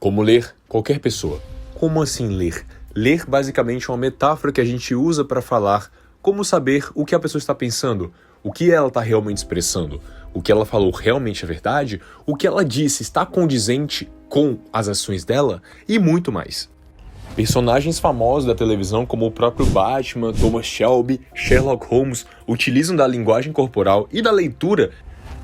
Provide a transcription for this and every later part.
Como ler qualquer pessoa. Como assim ler? Ler basicamente é uma metáfora que a gente usa para falar como saber o que a pessoa está pensando, o que ela está realmente expressando, o que ela falou realmente é verdade, o que ela disse está condizente com as ações dela e muito mais. Personagens famosos da televisão como o próprio Batman, Thomas Shelby, Sherlock Holmes utilizam da linguagem corporal e da leitura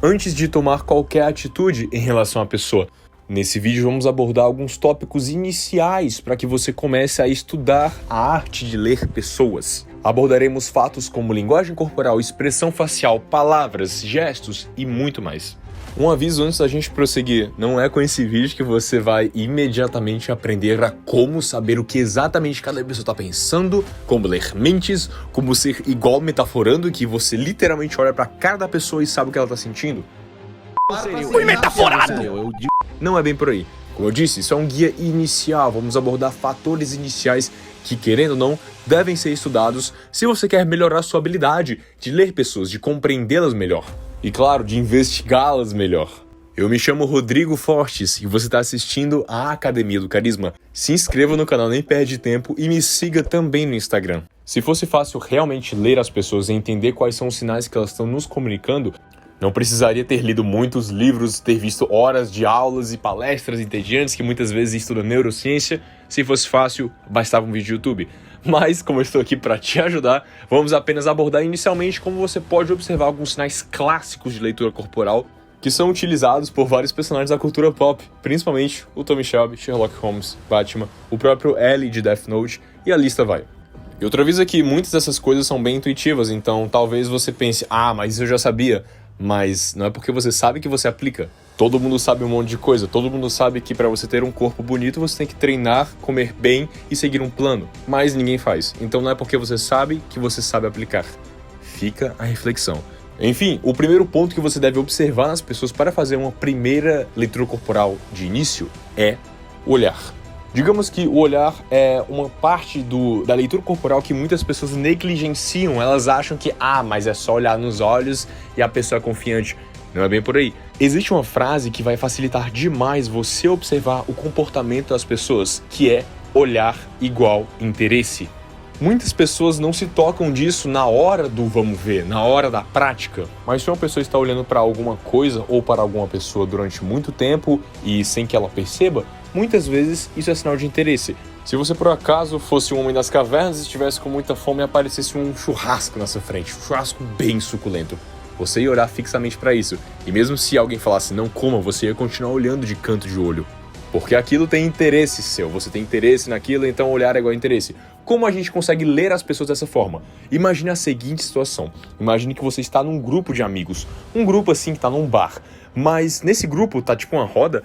antes de tomar qualquer atitude em relação à pessoa. Nesse vídeo vamos abordar alguns tópicos iniciais para que você comece a estudar a arte de ler pessoas. Abordaremos fatos como linguagem corporal, expressão facial, palavras, gestos e muito mais. Um aviso antes da gente prosseguir, não é com esse vídeo que você vai imediatamente aprender a como saber o que exatamente cada pessoa está pensando, como ler mentes, como ser igual metaforando, que você literalmente olha para cara da pessoa e sabe o que ela está sentindo. Fui metaforado! Não é bem por aí. Como eu disse, isso é um guia inicial, vamos abordar fatores iniciais que, querendo ou não, devem ser estudados se você quer melhorar sua habilidade de ler pessoas, de compreendê-las melhor. E claro, de investigá-las melhor. Eu me chamo Rodrigo Fortes e você está assistindo a Academia do Carisma. Se inscreva no canal, nem perde tempo, e me siga também no Instagram. Se fosse fácil realmente ler as pessoas e entender quais são os sinais que elas estão nos comunicando, não precisaria ter lido muitos livros, ter visto horas de aulas e palestras entediantes que muitas vezes estudam neurociência. Se fosse fácil, bastava um vídeo do YouTube. Mas, como eu estou aqui para te ajudar, vamos apenas abordar inicialmente como você pode observar alguns sinais clássicos de leitura corporal que são utilizados por vários personagens da cultura pop, principalmente o Thomas Shelby, Sherlock Holmes, Batman, o próprio Ellie de Death Note, e a lista vai. E outro aviso é que muitas dessas coisas são bem intuitivas, então talvez você pense, mas eu já sabia. Mas não é porque você sabe que você aplica. Todo mundo sabe um monte de coisa, todo mundo sabe que para você ter um corpo bonito você tem que treinar, comer bem e seguir um plano. Mas ninguém faz. Então não é porque você sabe que você sabe aplicar. Fica a reflexão. Enfim, o primeiro ponto que você deve observar nas pessoas para fazer uma primeira leitura corporal de início é o olhar. Digamos que o olhar é uma parte da leitura corporal que muitas pessoas negligenciam. Elas acham que, mas é só olhar nos olhos e a pessoa é confiante. Não é bem por aí. Existe uma frase que vai facilitar demais você observar o comportamento das pessoas, que é olhar igual interesse. Muitas pessoas não se tocam disso na hora do vamos ver, na hora da prática. Mas se uma pessoa está olhando para alguma coisa ou para alguma pessoa durante muito tempo e sem que ela perceba, muitas vezes isso é sinal de interesse. Se você por acaso fosse um homem das cavernas e estivesse com muita fome e aparecesse um churrasco na sua frente, um churrasco bem suculento, você ia olhar fixamente para isso. E mesmo se alguém falasse não coma, você ia continuar olhando de canto de olho. Porque aquilo tem interesse seu, você tem interesse naquilo, então olhar é igual a interesse. Como a gente consegue ler as pessoas dessa forma? Imagine a seguinte situação. Imagine que você está num grupo de amigos. Um grupo assim que está num bar. Mas nesse grupo tá tipo uma roda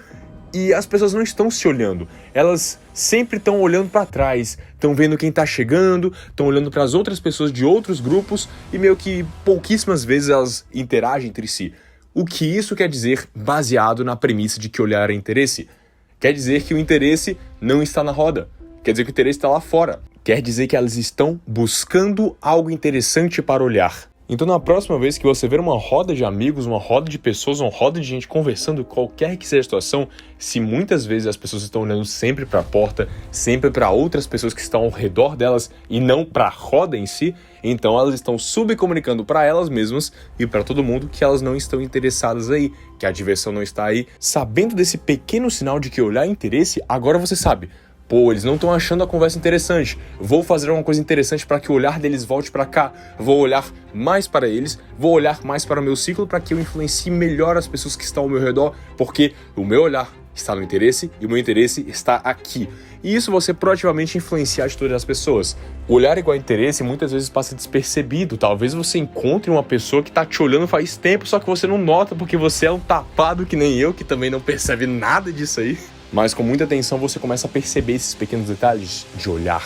e as pessoas não estão se olhando. Elas sempre estão olhando para trás, estão vendo quem está chegando, estão olhando para as outras pessoas de outros grupos e meio que pouquíssimas vezes elas interagem entre si. O que isso quer dizer baseado na premissa de que olhar é interesse? Quer dizer que o interesse não está na roda. Quer dizer que o interesse está lá fora. Quer dizer que elas estão buscando algo interessante para olhar. Então, na próxima vez que você ver uma roda de amigos, uma roda de pessoas, uma roda de gente conversando, qualquer que seja a situação, se muitas vezes as pessoas estão olhando sempre para a porta, sempre para outras pessoas que estão ao redor delas e não para a roda em si, então elas estão subcomunicando para elas mesmas e para todo mundo que elas não estão interessadas aí, que a diversão não está aí. Sabendo desse pequeno sinal de que olhar é interesse, agora você sabe. Eles não estão achando a conversa interessante. Vou fazer alguma coisa interessante para que o olhar deles volte para cá. Vou olhar mais para eles, vou olhar mais para o meu ciclo para que eu influencie melhor as pessoas que estão ao meu redor, porque o meu olhar está no interesse e o meu interesse está aqui. E isso você proativamente influencia a atitude das pessoas. O olhar igual a interesse muitas vezes passa despercebido. Talvez você encontre uma pessoa que está te olhando faz tempo, só que você não nota porque você é um tapado que nem eu, que também não percebe nada disso aí. Mas com muita atenção você começa a perceber esses pequenos detalhes de olhar.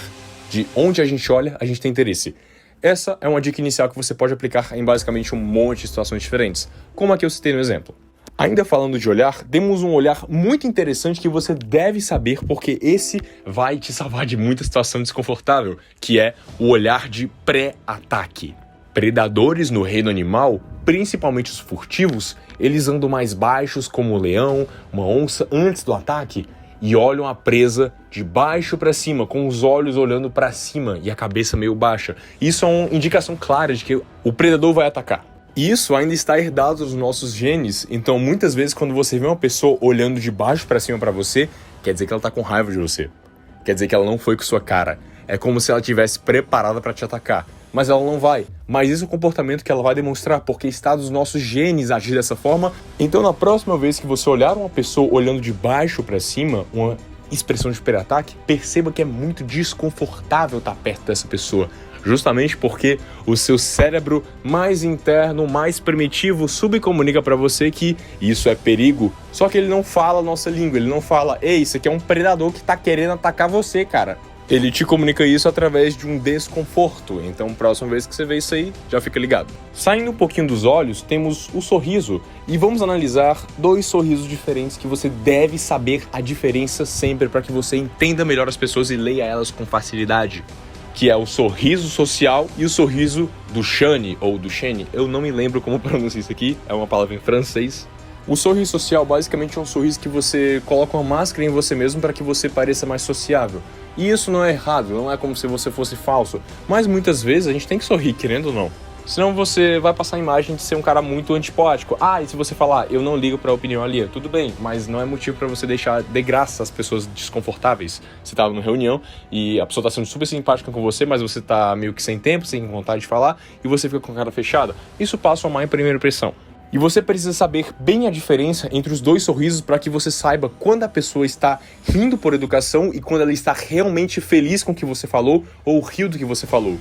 De onde a gente olha, a gente tem interesse. Essa é uma dica inicial que você pode aplicar em basicamente um monte de situações diferentes, como a que eu citei no exemplo. Ainda falando de olhar, temos um olhar muito interessante que você deve saber porque esse vai te salvar de muita situação desconfortável, que é o olhar de pré-ataque. Predadores no reino animal, principalmente os furtivos, eles andam mais baixos como o leão, uma onça antes do ataque. e olham a presa de baixo para cima, com os olhos olhando para cima e a cabeça meio baixa. Isso é uma indicação clara de que o predador vai atacar. E isso ainda está herdado nos nossos genes, então muitas vezes quando você vê uma pessoa olhando de baixo para cima para você, quer dizer que ela está com raiva de você. Quer dizer que ela não foi com sua cara. É como se ela estivesse preparada para te atacar. Mas ela não vai. Mas isso é o comportamento que ela vai demonstrar, porque está nos nossos genes agir dessa forma. Então na próxima vez que você olhar uma pessoa olhando de baixo para cima, uma expressão de superataque, perceba que é muito desconfortável estar perto dessa pessoa. Justamente porque o seu cérebro mais interno, mais primitivo, subcomunica para você que isso é perigo. Só que ele não fala a nossa língua, ele não fala, ei, isso aqui é um predador que tá querendo atacar você, cara. Ele te comunica isso através de um desconforto. Então, próxima vez que você vê isso aí, já fica ligado. Saindo um pouquinho dos olhos, temos o sorriso. E vamos analisar 2 sorrisos diferentes que você deve saber a diferença sempre para que você entenda melhor as pessoas e leia elas com facilidade. Que é o sorriso social e o sorriso do Shane, ou do Shane. Eu não me lembro como pronunciar isso aqui, é uma palavra em francês. O sorriso social basicamente é um sorriso que você coloca uma máscara em você mesmo para que você pareça mais sociável. E isso não é errado, não é como se você fosse falso. Mas muitas vezes a gente tem que sorrir, querendo ou não. Senão você vai passar a imagem de ser um cara muito antipático. E se você falar, eu não ligo pra opinião alheia, tudo bem, mas não é motivo pra você deixar de graça as pessoas desconfortáveis. Você tá numa reunião e a pessoa tá sendo super simpática com você, mas você tá meio que sem tempo, sem vontade de falar, e você fica com a cara fechada. Isso passa uma má primeira impressão. E você precisa saber bem a diferença entre os 2 sorrisos para que você saiba quando a pessoa está rindo por educação e quando ela está realmente feliz com o que você falou ou riu do que você falou.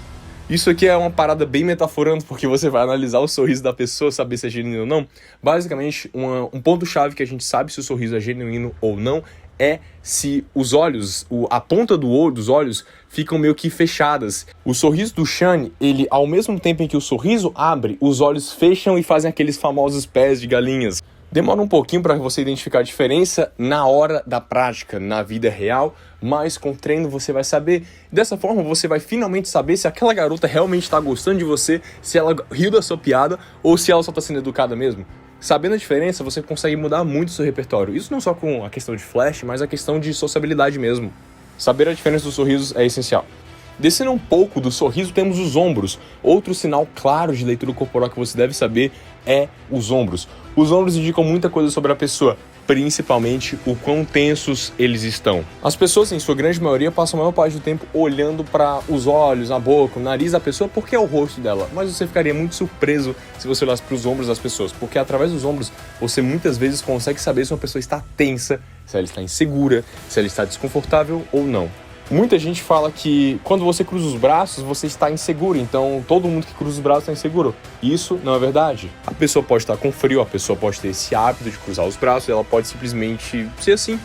Isso aqui é uma parada bem metaforando, porque você vai analisar o sorriso da pessoa, saber se é genuíno ou não. Basicamente, um ponto-chave que a gente sabe se o sorriso é genuíno ou não é se os olhos, a ponta dos olhos ficam meio que fechadas. O sorriso do Shane, ele, ao mesmo tempo em que o sorriso abre, os olhos fecham e fazem aqueles famosos pés de galinhas. Demora um pouquinho para você identificar a diferença na hora da prática, na vida real, mas com treino você vai saber. Dessa forma você vai finalmente saber se aquela garota realmente está gostando de você, se ela riu da sua piada ou se ela só está sendo educada mesmo. Sabendo a diferença, você consegue mudar muito o seu repertório. Isso não só com a questão de flash, mas a questão de sociabilidade mesmo. Saber a diferença dos sorrisos é essencial. Descendo um pouco do sorriso, temos os ombros. Outro sinal claro de leitura corporal que você deve saber é os ombros. Os ombros indicam muita coisa sobre a pessoa, principalmente o quão tensos eles estão. As pessoas, em sua grande maioria, passam a maior parte do tempo olhando para os olhos, a boca, o nariz da pessoa, porque é o rosto dela. Mas você ficaria muito surpreso se você olhasse para os ombros das pessoas, porque através dos ombros você muitas vezes consegue saber se uma pessoa está tensa, se ela está insegura, se ela está desconfortável ou não. Muita gente fala que quando você cruza os braços, você está inseguro, então todo mundo que cruza os braços está inseguro. Isso não é verdade. A pessoa pode estar com frio, a pessoa pode ter esse hábito de cruzar os braços, ela pode simplesmente ser assim.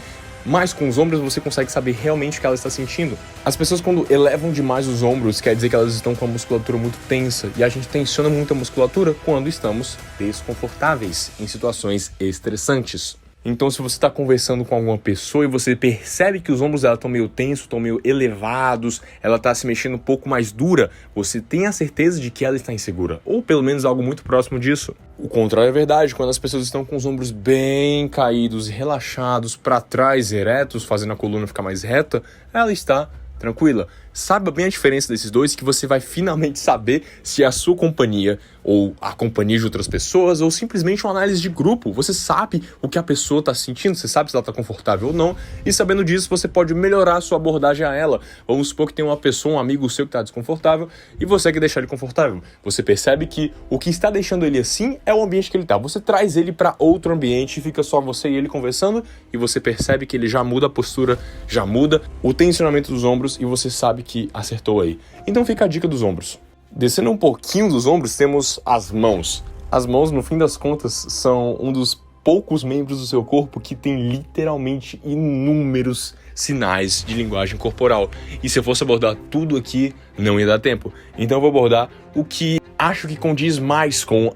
Mas com os ombros você consegue saber realmente o que ela está sentindo. As pessoas quando elevam demais os ombros, quer dizer que elas estão com a musculatura muito tensa. E a gente tensiona muito a musculatura quando estamos desconfortáveis em situações estressantes. Então, se você está conversando com alguma pessoa e você percebe que os ombros dela estão meio tensos, estão meio elevados, ela está se mexendo um pouco mais dura, você tem a certeza de que ela está insegura, ou pelo menos algo muito próximo disso. O contrário é verdade, quando as pessoas estão com os ombros bem caídos e relaxados, para trás, eretos, fazendo a coluna ficar mais reta, ela está tranquila. Saiba bem a diferença desses dois que você vai finalmente saber se a sua companhia ou a companhia de outras pessoas ou simplesmente uma análise de grupo. Você sabe o que a pessoa está sentindo, você sabe se ela está confortável ou não, e sabendo disso você pode melhorar a sua abordagem a ela. Vamos supor que tem uma pessoa, um amigo seu que está desconfortável e você quer deixar ele confortável. Você percebe que o que está deixando ele assim é o ambiente que ele está. Você traz ele para outro ambiente, fica só você e ele conversando e você percebe que ele já muda a postura, já muda o tensionamento dos ombros e você sabe que acertou aí. Então fica a dica dos ombros. Descendo um pouquinho dos ombros, temos as mãos. As mãos, no fim das contas, são um dos poucos membros do seu corpo que tem literalmente inúmeros sinais de linguagem corporal. E se eu fosse abordar tudo aqui, não ia dar tempo. Então eu vou abordar o que acho que condiz mais com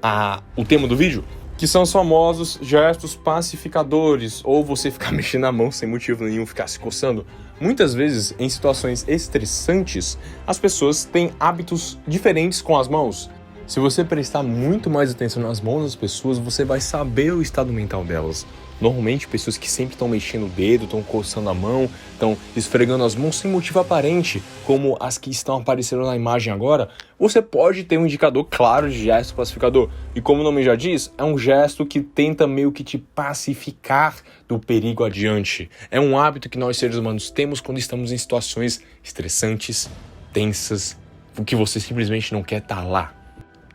o tema do vídeo, que são os famosos gestos pacificadores, ou você ficar mexendo a mão sem motivo nenhum, ficar se coçando. Muitas vezes, em situações estressantes, as pessoas têm hábitos diferentes com as mãos. Se você prestar muito mais atenção nas mãos das pessoas, você vai saber o estado mental delas. Normalmente, pessoas que sempre estão mexendo o dedo, estão coçando a mão, estão esfregando as mãos sem motivo aparente, como as que estão aparecendo na imagem agora, você pode ter um indicador claro de gesto pacificador. E como o nome já diz, é um gesto que tenta meio que te pacificar do perigo adiante. É um hábito que nós seres humanos temos quando estamos em situações estressantes, tensas, que você simplesmente não quer estar lá.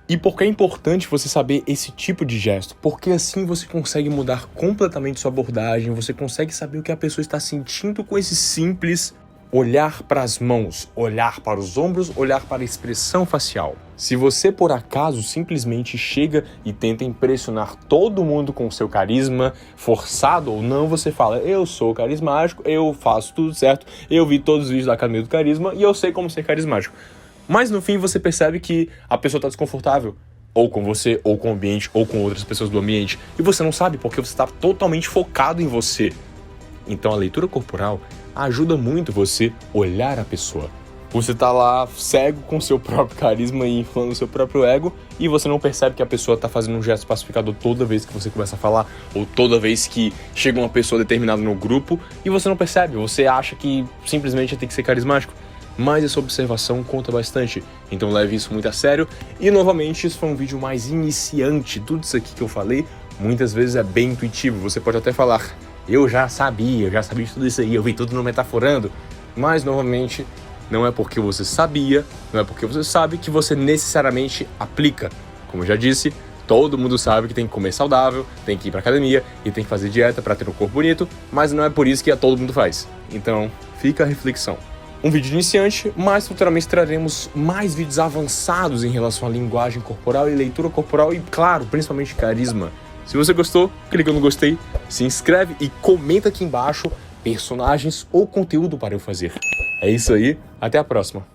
E por que é importante você saber esse tipo de gesto? Porque assim você consegue mudar completamente sua abordagem, você consegue saber o que a pessoa está sentindo com esse simples olhar para as mãos, olhar para os ombros, olhar para a expressão facial. Se você por acaso simplesmente chega e tenta impressionar todo mundo com o seu carisma, forçado ou não, você fala: eu sou carismático, eu faço tudo certo, eu vi todos os vídeos da Academia do Carisma e eu sei como ser carismático. Mas no fim você percebe que a pessoa está desconfortável, ou com você, ou com o ambiente, ou com outras pessoas do ambiente, e você não sabe porque você está totalmente focado em você. Então a leitura corporal ajuda muito você olhar a pessoa. Você está lá cego com seu próprio carisma e inflando o seu próprio ego, e você não percebe que a pessoa está fazendo um gesto pacificador toda vez que você começa a falar, ou toda vez que chega uma pessoa determinada no grupo, e você não percebe, você acha que simplesmente tem que ser carismático. Mas essa observação conta bastante, então leve isso muito a sério. E novamente, isso foi um vídeo mais iniciante. Tudo isso aqui que eu falei, muitas vezes é bem intuitivo. Você pode até falar: eu já sabia de tudo isso aí, eu vi tudo no Metaforando. Mas novamente, não é porque você sabia, não é porque você sabe que você necessariamente aplica. Como eu já disse, todo mundo sabe que tem que comer saudável, tem que ir pra academia e tem que fazer dieta para ter um corpo bonito, mas não é por isso que todo mundo faz. Então, fica a reflexão. Um vídeo de iniciante, mas futuramente traremos mais vídeos avançados em relação à linguagem corporal e leitura corporal e, claro, principalmente carisma. Se você gostou, clica no gostei, se inscreve e comenta aqui embaixo personagens ou conteúdo para eu fazer. É isso aí, até a próxima.